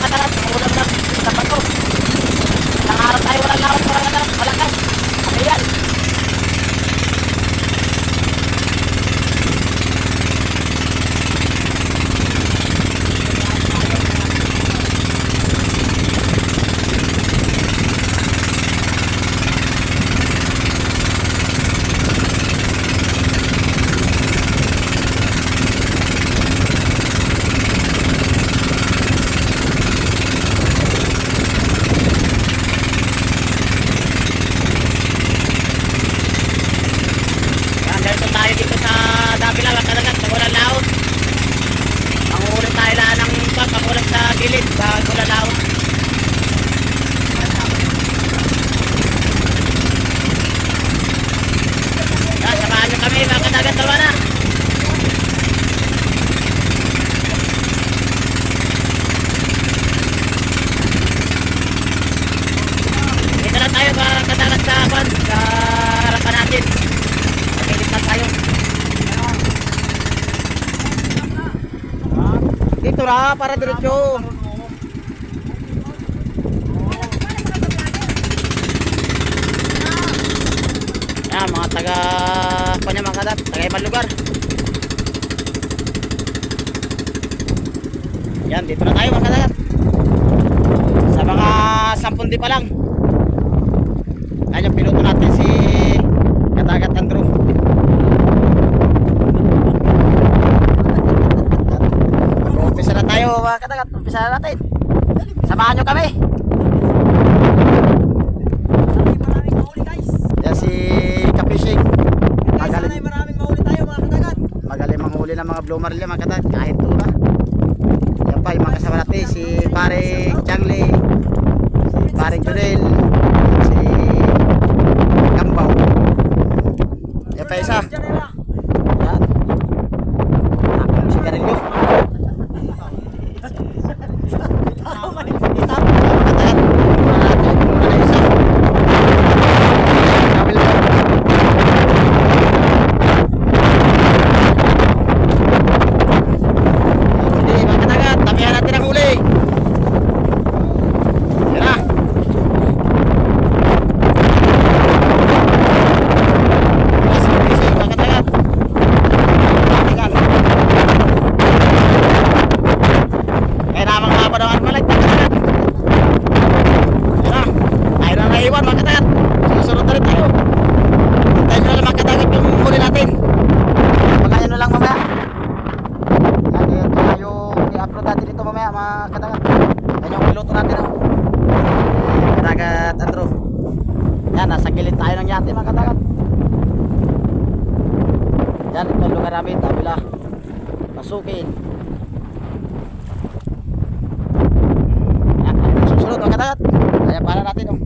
kadalat. Ulam lang sa bato. Ilang araw tayo walang laot, walang kadalat, walang gas. Ayan. Dito tayo dito sa Davila, kadagat sa Kulang Laot. Pangulit tayo lang ng pangulit sa gilid sa Kulang Laot. Yan, samahan nyo kami mga kadagat naman na. Dito na tayo mga kadagat sa harapan natin. Tayo. Dito na para diretso. Yan mga taga kanya mga kadat, taga ibang lugar. Yan dito na tayo mga kadat. Sa mga 10 di pa lang. Yan yung piloto natin si Kadagat Andrew. Umpisa na tayo mga kadagat, umpisa na natin. Samahan nyo kami. Maraming mahuli guys. Yan si Kapishing. Magaling maraming mahuli tayo mga kadagat. Magaling manghuli ng mga bloomer nila mga kadagat, kahit tuna. Yan pa yung mga kasama natin, si paring Changli, si paring Junel, si Gambaw. Yan pa isa. Yan. Ang sigarilyo. Kadagat Andrew. Yan, nasa gilid tayo ng yate mga kadagat. Yan, ito lugar namin, Davila. Pasukin. Yan, susunod mga kadagat. Kaya para natin oh.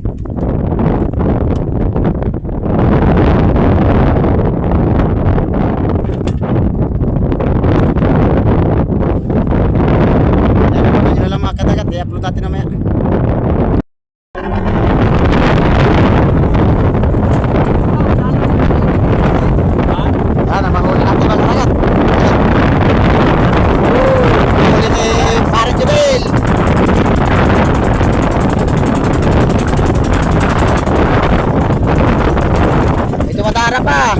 Yan, naman nyo lang mga kadagat. I-upload natin namaya. Harap pa.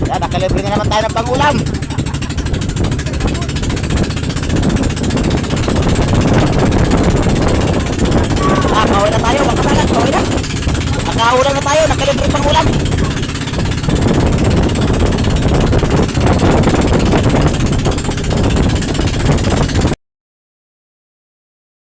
Yan, nakalibre na naman tayo ng pangulam.